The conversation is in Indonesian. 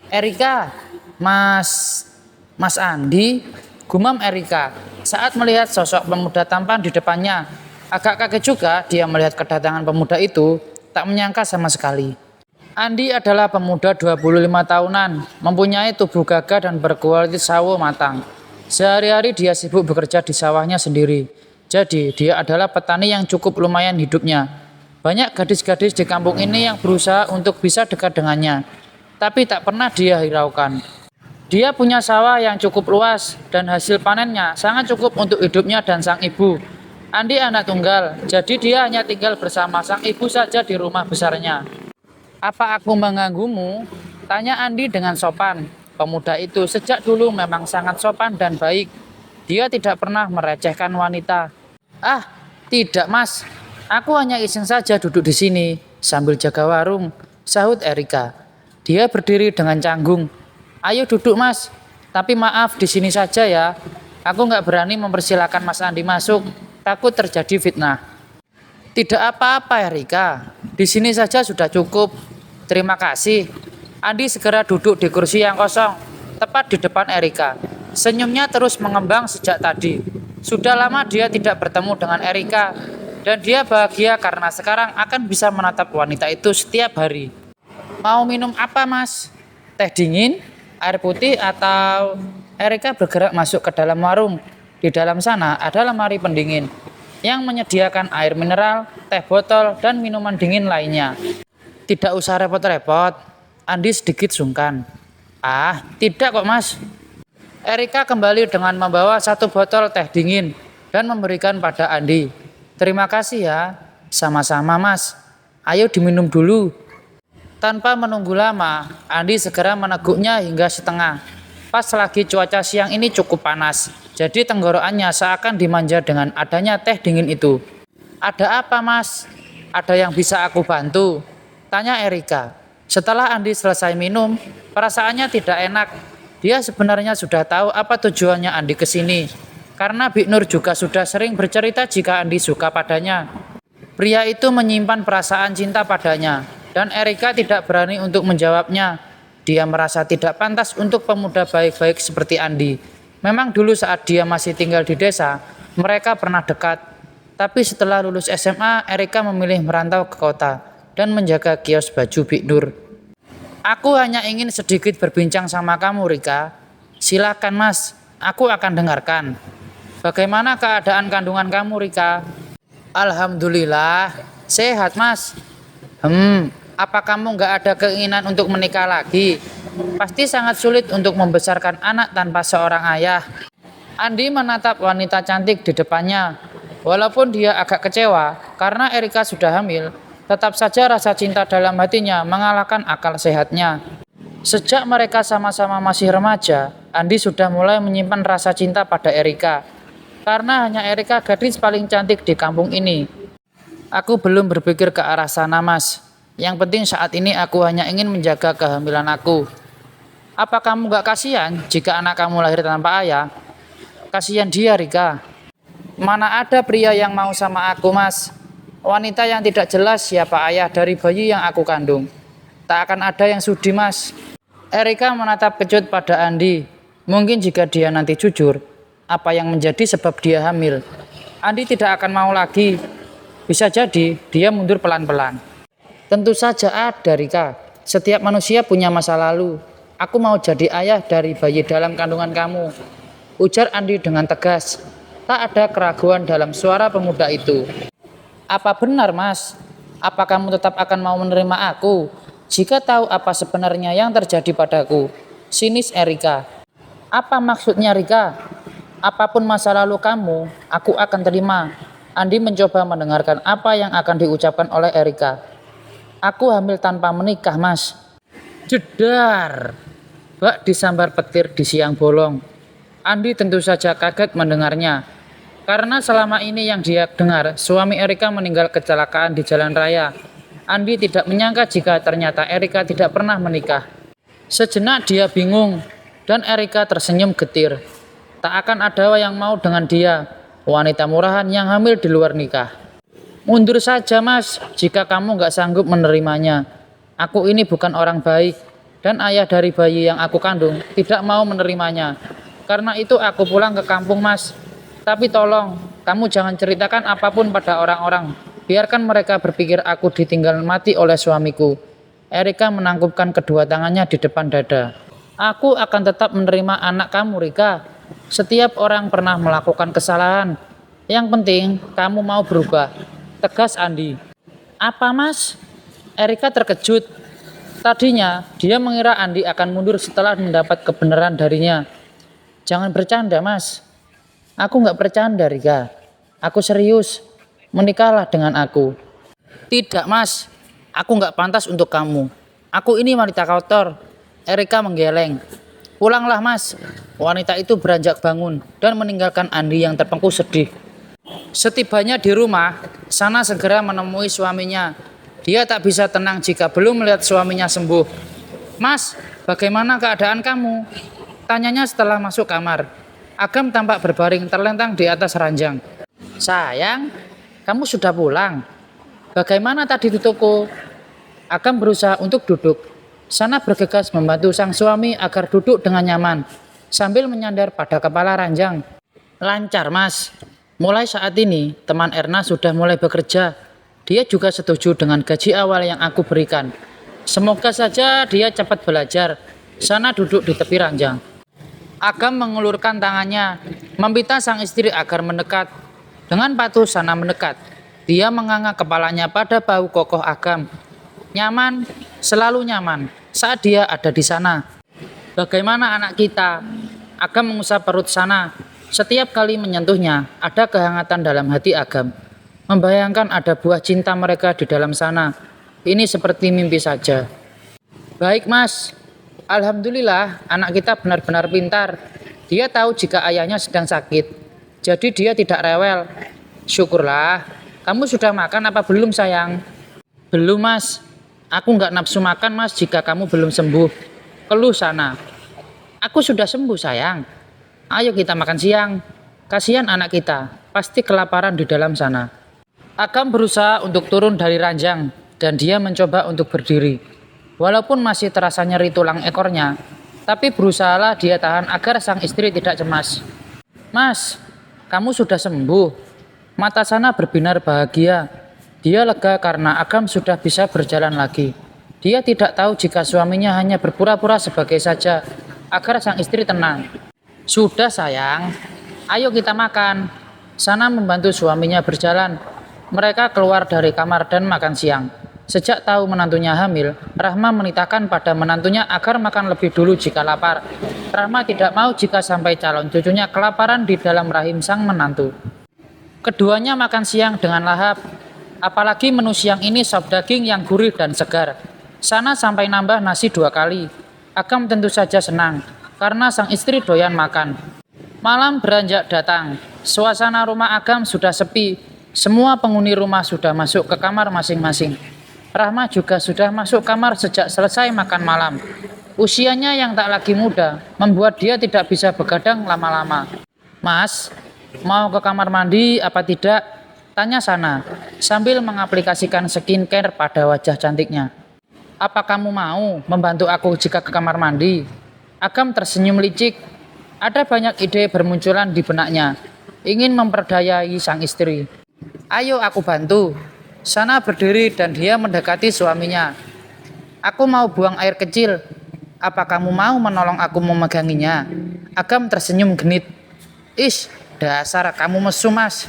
Erika, Mas, Mas Andi, gumam Erika saat melihat sosok pemuda tampan di depannya. Agak kaget juga dia melihat kedatangan pemuda itu, tak menyangka sama sekali. Andi adalah pemuda 25 tahunan, mempunyai tubuh gagah dan berkualitas sawo matang. Sehari-hari dia sibuk bekerja di sawahnya sendiri. Jadi, dia adalah petani yang cukup lumayan hidupnya. Banyak gadis-gadis di kampung ini yang berusaha untuk bisa dekat dengannya, tapi tak pernah dia hiraukan. Dia punya sawah yang cukup luas dan hasil panennya sangat cukup untuk hidupnya dan sang ibu. Andi anak tunggal, jadi dia hanya tinggal bersama sang ibu saja di rumah besarnya. "Apa aku mengganggumu?" tanya Andi dengan sopan. Pemuda itu sejak dulu memang sangat sopan dan baik. Dia tidak pernah merecehkan wanita. "Ah, tidak mas. Aku hanya iseng saja duduk di sini sambil jaga warung," sahut Erika. Dia berdiri dengan canggung. "Ayo duduk mas. Tapi maaf di sini saja ya. Aku nggak berani mempersilahkan Mas Andi masuk. Takut terjadi fitnah." "Tidak apa-apa Erika. Di sini saja sudah cukup. Terima kasih." Andi segera duduk di kursi yang kosong, tepat di depan Erika. Senyumnya terus mengembang sejak tadi. Sudah lama dia tidak bertemu dengan Erika, dan dia bahagia karena sekarang akan bisa menatap wanita itu setiap hari. "Mau minum apa mas? Teh dingin, air putih atau..." Erika bergerak masuk ke dalam warung. Di dalam sana ada lemari pendingin yang menyediakan air mineral, teh botol, dan minuman dingin lainnya. "Tidak usah repot-repot." Andi sedikit sungkan. "Ah, tidak kok mas." Erika kembali dengan membawa satu botol teh dingin dan memberikan pada Andi. "Terima kasih ya." "Sama-sama mas. Ayo diminum dulu." Tanpa menunggu lama, Andi segera meneguknya hingga setengah. Pas lagi cuaca siang ini cukup panas, jadi tenggorokannya seakan dimanja dengan adanya teh dingin itu. "Ada apa mas? Ada yang bisa aku bantu?" tanya Erika. Setelah Andi selesai minum, perasaannya tidak enak. Dia sebenarnya sudah tahu apa tujuannya Andi ke sini. Karena Bik Nur juga sudah sering bercerita jika Andi suka padanya. Pria itu menyimpan perasaan cinta padanya, dan Erika tidak berani untuk menjawabnya. Dia merasa tidak pantas untuk pemuda baik-baik seperti Andi. Memang dulu saat dia masih tinggal di desa, mereka pernah dekat. Tapi setelah lulus SMA, Erika memilih merantau ke kota dan menjaga kios baju Bik Nur. "Aku hanya ingin sedikit berbincang sama kamu, Rika." "Silakan mas, aku akan dengarkan." "Bagaimana keadaan kandungan kamu, Rika?" "Alhamdulillah, sehat mas." Apa kamu nggak ada keinginan untuk menikah lagi? Pasti sangat sulit untuk membesarkan anak tanpa seorang ayah." Andi menatap wanita cantik di depannya. Walaupun dia agak kecewa karena Erika sudah hamil, tetap saja rasa cinta dalam hatinya mengalahkan akal sehatnya. Sejak mereka sama-sama masih remaja, Andi sudah mulai menyimpan rasa cinta pada Erika. Karena hanya Erika gadis paling cantik di kampung ini. "Aku belum berpikir ke arah sana mas. Yang penting saat ini aku hanya ingin menjaga kehamilan aku." "Apa kamu gak kasihan jika anak kamu lahir tanpa ayah?" "Kasihan dia Rika. Mana ada pria yang mau sama aku mas. Wanita yang tidak jelas siapa ayah dari bayi yang aku kandung. Tak akan ada yang sudi mas." Erika menatap kecut pada Andi. Mungkin jika dia nanti jujur, apa yang menjadi sebab dia hamil, Andi tidak akan mau lagi. Bisa jadi dia mundur pelan-pelan. "Tentu saja ada Rika. Setiap manusia punya masa lalu. Aku mau jadi ayah dari bayi dalam kandungan kamu," ujar Andi dengan tegas. Tak ada keraguan dalam suara pemuda itu. "Apa benar mas? Apa kamu tetap akan mau menerima aku jika tahu apa sebenarnya yang terjadi padaku?" sinis Erika. "Apa maksudnya Rika? Apapun masa lalu kamu, aku akan terima." Andi mencoba mendengarkan apa yang akan diucapkan oleh Erika. "Aku hamil tanpa menikah mas." Jedar. Bak disambar petir di siang bolong. Andi tentu saja kaget mendengarnya. Karena selama ini yang dia dengar, suami Erika meninggal kecelakaan di jalan raya. Andi tidak menyangka jika ternyata Erika tidak pernah menikah. Sejenak dia bingung, dan Erika tersenyum getir. Tak akan ada yang mau dengan dia, wanita murahan yang hamil di luar nikah. "Mundur saja mas, jika kamu gak sanggup menerimanya. Aku ini bukan orang baik." dan ayah dari bayi yang aku kandung tidak mau menerimanya. Karena itu aku pulang ke kampung, Mas. Tapi tolong, kamu jangan ceritakan apapun pada orang-orang. Biarkan mereka berpikir aku ditinggal mati oleh suamiku. Erika menangkupkan kedua tangannya di depan dada. Aku akan tetap menerima anak kamu, Rika. Setiap orang pernah melakukan kesalahan. Yang penting, kamu mau berubah. Tegas Andi. Apa, Mas? Erika terkejut. Tadinya, dia mengira Andi akan mundur setelah mendapat kebenaran darinya. Jangan bercanda, Mas. Aku nggak bercanda, Rika. Aku serius. Menikahlah dengan aku. Tidak, Mas. Aku nggak pantas untuk kamu. Aku ini wanita kotor. Erika menggeleng. Pulanglah, Mas. Wanita itu beranjak bangun dan meninggalkan Andi yang terpengku sedih. Setibanya di rumah, Sana segera menemui suaminya. Dia tak bisa tenang jika belum melihat suaminya sembuh. Mas, bagaimana keadaan kamu? Tanyanya setelah masuk kamar. Agam tampak berbaring terlentang di atas ranjang. Sayang, kamu sudah pulang. Bagaimana tadi di toko? Agam berusaha untuk duduk. Sana bergegas membantu sang suami agar duduk dengan nyaman, sambil menyandar pada kepala ranjang. Lancar, Mas. Mulai saat ini, teman Erna sudah mulai bekerja. Dia juga setuju dengan gaji awal yang aku berikan. Semoga saja dia cepat belajar. Sana duduk di tepi ranjang. Agam mengulurkan tangannya, meminta sang istri agar mendekat. Dengan patuh Sana mendekat. Dia menganga kepalanya pada bahu kokoh Agam. Nyaman, selalu nyaman saat dia ada di sana. Bagaimana anak kita? Agam mengusap perut Sana. Setiap kali menyentuhnya, ada kehangatan dalam hati Agam. Membayangkan ada buah cinta mereka di dalam sana. Ini seperti mimpi saja. Baik, Mas. Alhamdulillah, anak kita benar-benar pintar. Dia tahu jika ayahnya sedang sakit. Jadi dia tidak rewel. Syukurlah. Kamu sudah makan apa belum, sayang? Belum, Mas. Aku nggak nafsu makan, Mas, jika kamu belum sembuh. Keluh Sana. Aku sudah sembuh, sayang. Ayo kita makan siang. Kasihan anak kita. Pasti kelaparan di dalam sana. Agam berusaha untuk turun dari ranjang dan dia mencoba untuk berdiri. Walaupun masih terasa nyeri tulang ekornya, tapi berusahalah dia tahan agar sang istri tidak cemas. Mas, kamu sudah sembuh. Mata Sana berbinar bahagia. Dia lega karena Agam sudah bisa berjalan lagi. Dia tidak tahu jika suaminya hanya berpura-pura sebagai saja agar sang istri tenang. Sudah, sayang. Ayo kita makan. Sana membantu suaminya berjalan. Mereka keluar dari kamar dan makan siang. Sejak tahu menantunya hamil, Rahma menitahkan pada menantunya agar makan lebih dulu jika lapar. Rahma tidak mau jika sampai calon cucunya kelaparan di dalam rahim sang menantu. Keduanya makan siang dengan lahap. Apalagi menu siang ini sop daging yang gurih dan segar. Sana sampai nambah nasi 2 kali. Agam tentu saja senang, karena sang istri doyan makan. Malam beranjak datang. Suasana rumah Agam sudah sepi. Semua penghuni rumah sudah masuk ke kamar masing-masing. Rahma juga sudah masuk kamar sejak selesai makan malam. Usianya yang tak lagi muda membuat dia tidak bisa begadang lama-lama. Mas, mau ke kamar mandi apa tidak? Tanya Sana sambil mengaplikasikan skincare pada wajah cantiknya. Apa kamu mau membantu aku jika ke kamar mandi? Agam tersenyum licik. Ada banyak ide bermunculan di benaknya. Ingin memperdayai sang istri. Ayo aku bantu. Sana berdiri dan dia mendekati suaminya. Aku mau buang air kecil. Apa kamu mau menolong aku memeganginya? Agam tersenyum genit. Ish, dasar kamu mesum, Mas.